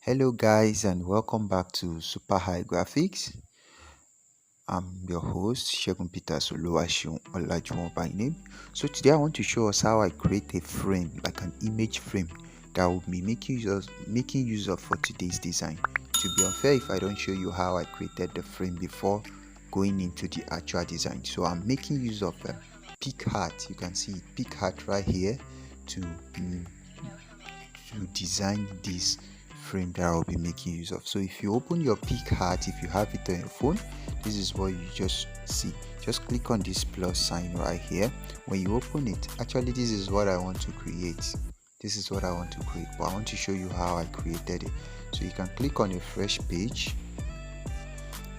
Hello guys and welcome back to SuperHI Graphics. I'm your host Shegun Peters Olajuwon by name. So today I want to show us how I create a frame, like an image frame that will be making use of for today's design. It will be unfair if I don't show you how I created the frame before going into the actual design. So I'm making use of PicsArt. You can see PicsArt right here to design this frame that I'll be making use of. So if you open your PicsArt, if you have it on your phone, this is what you just see. Just click on this plus sign right here. When you open it, actually this is what I want to create. This is what I want to create, but I want to show you how I created it. So you can click on a fresh page,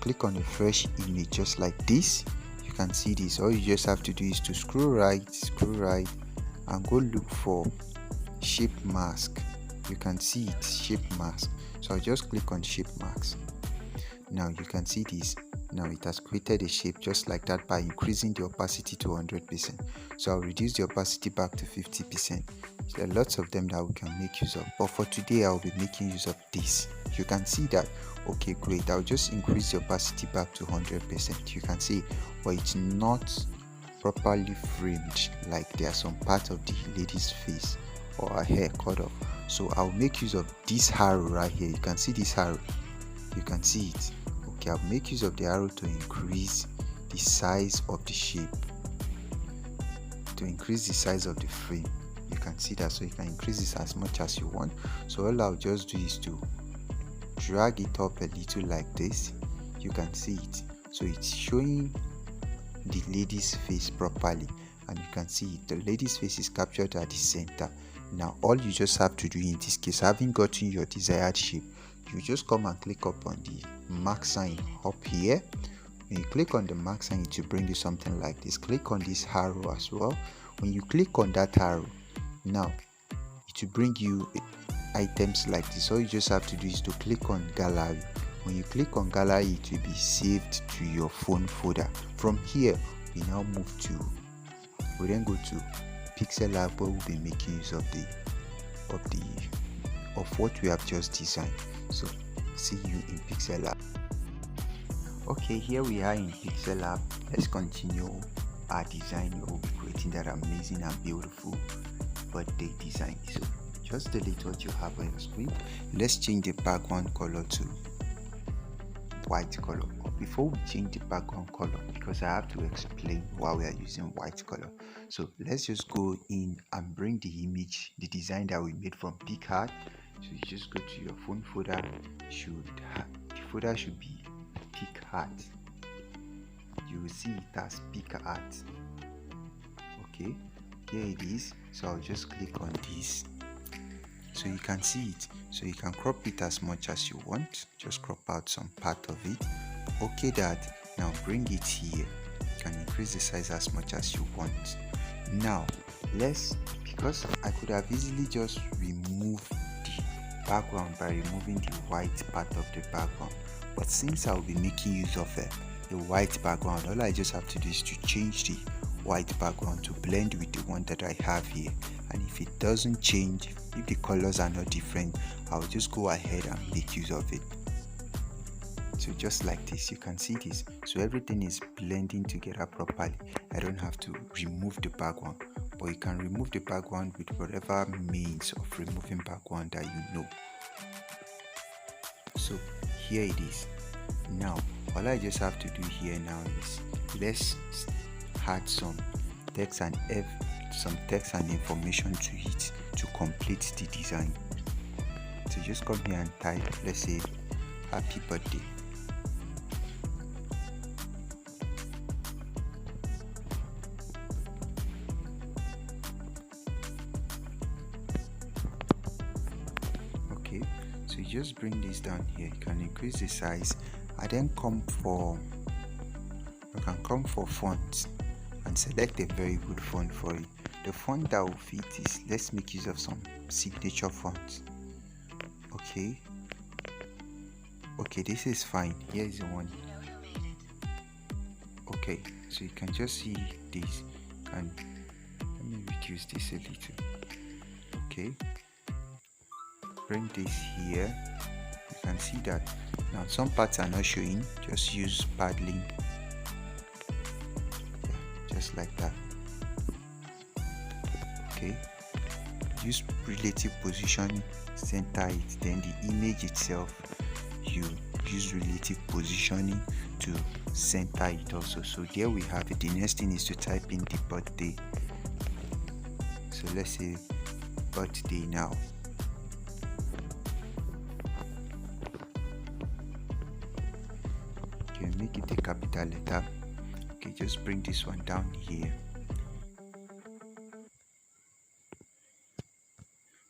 click on a fresh image just like this. You can see this. All you just have to do is to scroll right and go look for shape mask. You can see it, shape mask. So I'll just click on shape mask. Now you can see this. Now it has created a shape just like that by increasing the opacity to 100%. So I'll reduce the opacity back to 50%. There are lots of them that we can make use of, but for today I'll be making use of this. You can see that. Okay, great. I'll just increase the opacity back to 100%. You can see, but it's not properly framed. Like there are some parts of the lady's face or her hair cut off. So I'll make use of this arrow right here. You can see this arrow. You can see it. Okay, I'll make use of the arrow to increase the size of the shape, to increase the size of the frame. You can see that. So you can increase this as much as you want. So all I'll just do is to drag it up a little like this. You can see it. So it's showing the lady's face properly, and you can see it. The lady's face is captured at the center. Now all you just have to do in this case, having gotten your desired shape, you just come and click up on the mark sign up here. When you click on the mark sign, it will bring you something like this. Click on this arrow as well. When you click on that arrow, now it will bring you items like this. All you just have to do is to click on gallery. When you click on gallery, it will be saved to your phone folder. From here we now move to, we then go to Pixellab, where we'll be making use of what we have just designed. So see you in Pixellab. Okay, here we are in Pixellab. Let's continue our design. We'll be creating that amazing and beautiful birthday design. So just delete what you have on your screen. Let's change the background color to white color. Before we change the background color, because I have to explain why we are using white color, so let's just go in and bring the image, the design that we made from PicsArt. So you just go to your phone folder. The folder should be PicsArt. You will see it as PicsArt. Okay, here it is. So I'll just click on this. So you can see it. So you can crop it as much as you want. Just crop out some part of it. Okay, that. Now bring it here. You can increase the size as much as you want. Now because I could have easily just removed the background by removing the white part of the background, but since I'll be making use of the white background, all I just have to do is to change the white background to blend with the one that I have here. And if it doesn't change, if the colors are not different, I'll just go ahead and make use of it. So just like this, you can see this. So everything is blending together properly. I don't have to remove the background, but you can remove the background with whatever means of removing background that you know. So here it is. Now all I just have to do here now is let's add some text and information to it to complete the design. So just come here and type, let's say, happy birthday. Okay, so you just bring this down here. You can increase the size. I then come for font and select a very good font for it. The font that will fit is, let's make use of some signature fonts. Okay, this is fine. Here is the one. Okay, so you can just see this, and let me reduce this a little. Okay, bring this here. can see that now some parts are not showing. Just use paddling, just like that. Okay, use relative positioning, center it. Then the image itself, you use relative positioning to center it also. So there we have it. The next thing is to type in the birthday. So let's say birthday now. Okay, make it a capital letter. Okay, just bring this one down here.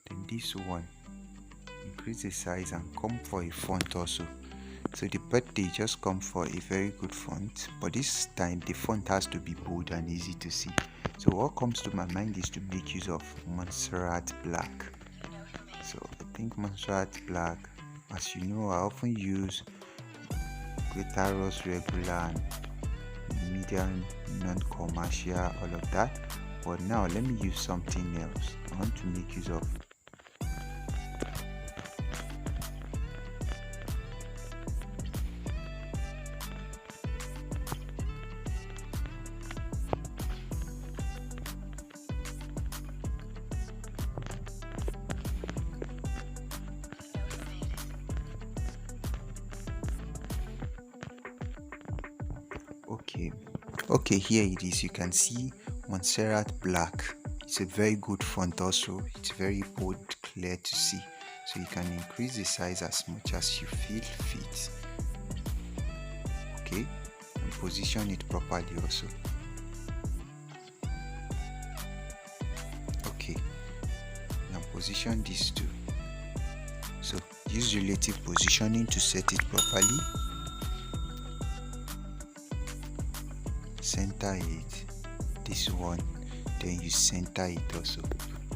Then this one, increase the size and come for a font also. So the birthday, just come for a very good font, but this time the font has to be bold and easy to see. So what comes to my mind is to make use of Montserrat Black. So I think Montserrat Black, as you know, I often use Qoute regular and medium, non-commercial, all of that. But now let me use something else. I want to make use of okay, here it is. You can see Montserrat Black. It's a very good font also. It's very bold, clear to see. So you can increase the size as much as you feel fit. Okay, and position it properly also. Okay, now position these two. So use relative positioning to set it properly. Center it, this one, then you center it also.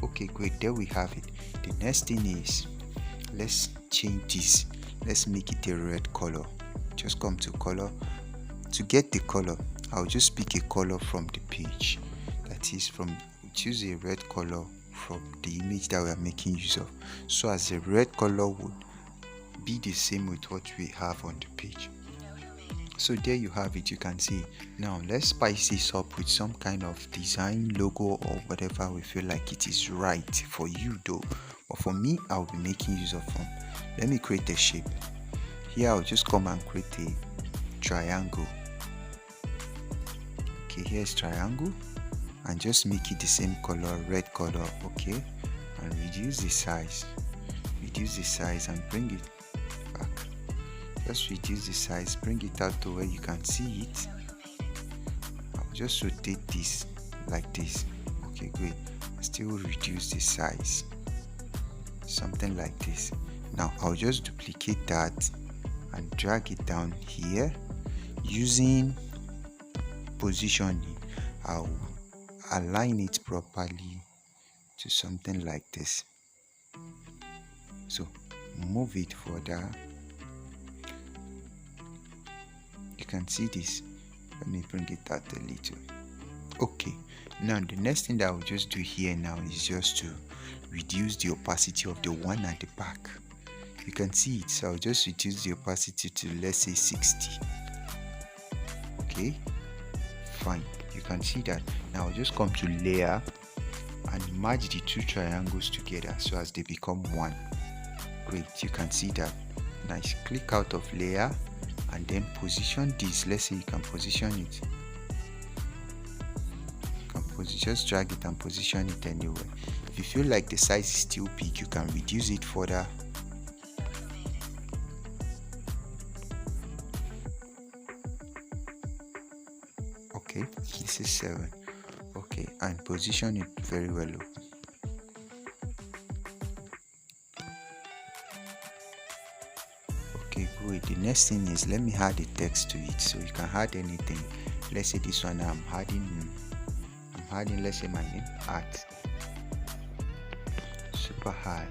Okay, great, there we have it. The next thing is, let's change this. Let's make it a red color. Just come to color. To get the color, I'll just pick a color from the page. That is, choose a red color from the image that we are making use of, so as the red color would be the same with what we have on the page. So there you have it. You can see. Now let's spice this up with some kind of design, logo, or whatever we feel like it is right for you though. But for me, I'll be making use of let me create a shape. Here I'll just come and create a triangle. Okay, here's triangle, and just make it the same color, red color. Okay, and reduce the size and bring it back. Just reduce the size, bring it out to where you can see it. I'll just rotate this like this. Okay, great. Still reduce the size, something like this. Now I'll just duplicate that and drag it down here. Using positioning, I'll align it properly to something like this. So move it further. You can see this. Let me bring it out a little. Okay, now the next thing that I'll just do here now is just to reduce the opacity of the one at the back. You can see it, so I'll just reduce the opacity to, let's say, 60. Okay, fine. You can see that. Now I'll just come to layer and merge the two triangles together so as they become one. Great, you can see that. Nice. Click out of layer and then position this. Let's say you can position it. Just drag it and position it anywhere. If you feel like the size is still big, you can reduce it further. Okay, this is 7. Okay, and position it very well. Okay, good. The next thing is, let me add the text to it. So you can add anything. Let's say this one, I'm adding, let's say my name, at SuperHI.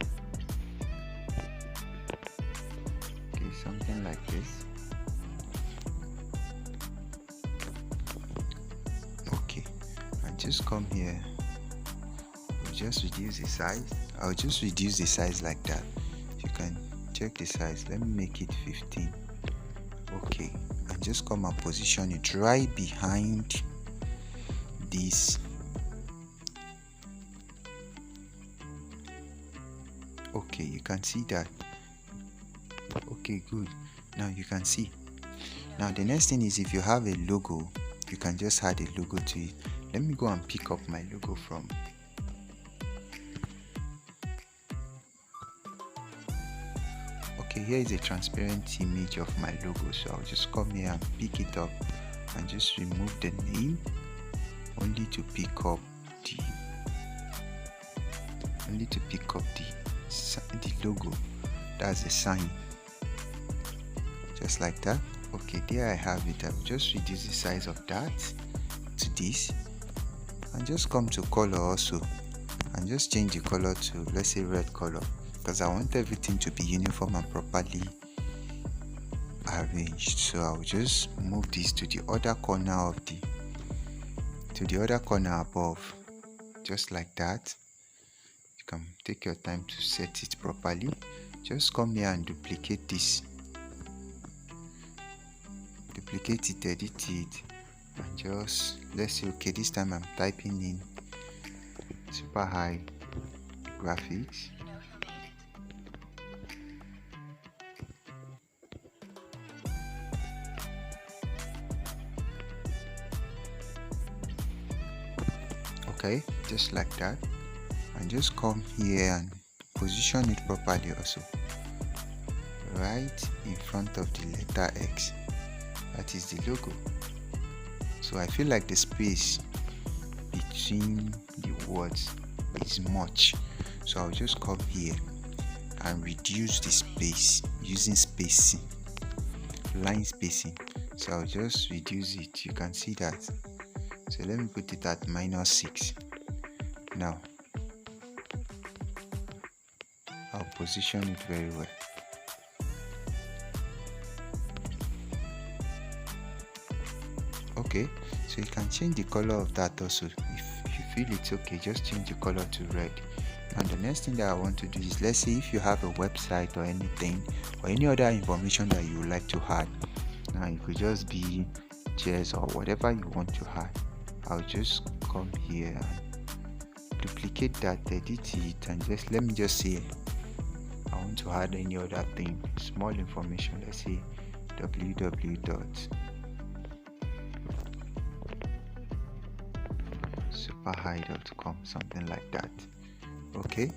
Okay, something like this. Okay, and just come here. We'll just reduce the size. I'll just reduce the size like that. You can check the size, let me make it 15. Okay, and just come and position it right behind this. Okay, you can see that. Okay, good. Now you can see. Now the next thing is, if you have a logo, you can just add a logo to it. Let me go and pick up my logo from. Okay, here is a transparent image of my logo, so I'll just come here and pick it up and just remove the name, only to pick up the logo. That's the sign, just like that. Okay, there I have it. I'll just reduce the size of that to this, and just come to color also, and just change the color to, let's say, red color, because I want everything to be uniform and properly arranged. So I'll just move this to the other corner of above, just like that. You can take your time to set it properly. Just come here and duplicate this, edit it, and just, let's say, okay, this time I'm typing in SuperHI graphics. Okay, just like that, and just come here and position it properly also, right in front of the letter X. That is the logo. So I feel like the space between the words is much, so I'll just come here and reduce the space using spacing, line spacing. So I'll just reduce it. You can see that. So let me put it at -6. Now I'll position it very well. Okay, so you can change the color of that also. If you feel it's okay, just change the color to red. And the next thing that I want to do is, let's say if you have a website or anything, or any other information that you would like to add. Now it could just be chairs or whatever you want to add. I'll just come here and duplicate that, edit it, and just, let me just say I want to add any other thing, small information. Let's say www.superhi.com, something like that. Okay,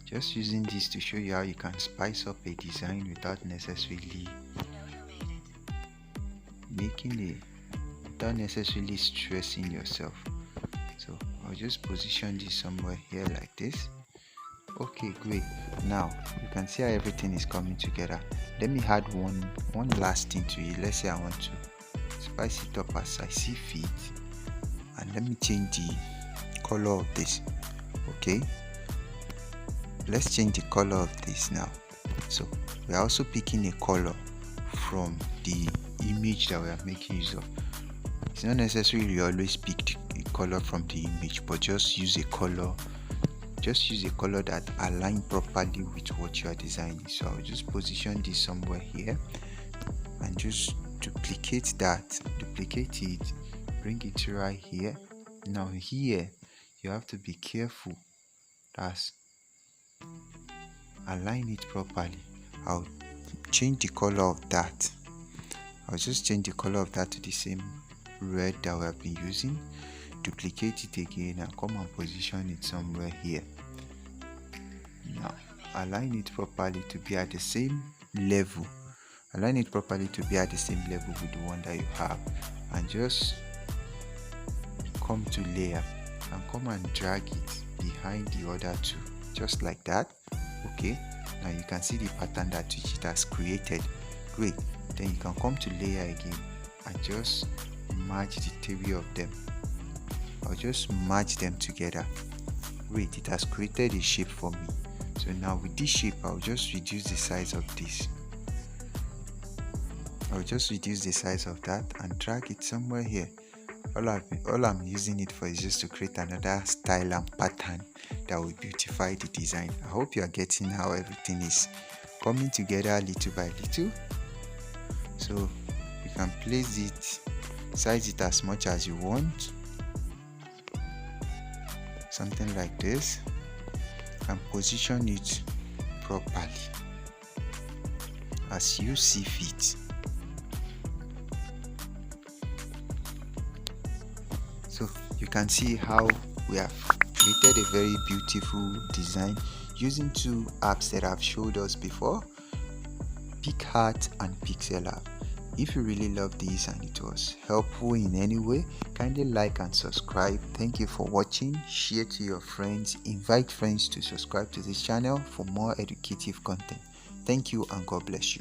just using this to show you how you can spice up a design without necessarily without necessarily stressing yourself. So I'll just position this somewhere here like this. Okay, great. Now you can see how everything is coming together. Let me add one last thing to it. Let's say I want to spice it up as I see fit, and let me change the color of this. Okay, let's change the color of this now. So we're also picking a color from the image that we are making use of. It's not necessary you always pick a color from the image, but just use a color that aligns properly with what you are designing. So I'll just position this somewhere here and just duplicate it, bring it right here. Now here you have to be careful, that's align it properly. I'll change the color of that. I'll just change the color of that to the same red that we have been using, duplicate it again, and come and position it somewhere here. Now align it properly to be at the same level. Align it properly to be at the same level with the one that you have, and just come to layer and come and drag it behind the other two, just like that. Okay, now you can see the pattern that it has created. Great. Then you can come to layer again and just merge the three of them. I'll just merge them together. Great, it has created a shape for me. So now with this shape, I'll just reduce the size of this. I'll just reduce the size of that and drag it somewhere here. All I'm using it for is just to create another style and pattern that will beautify the design. I hope you are getting how everything is coming together little by little. So you can place it, size it as much as you want, something like this, and position it properly as you see fit. So you can see how we have created a very beautiful design using two apps that I've showed us before, PicsArt and Pixellab. If you really love this and it was helpful in any way, kindly like and subscribe. Thank you for watching. Share to your friends. Invite friends to subscribe to this channel for more educative content. Thank you and God bless you.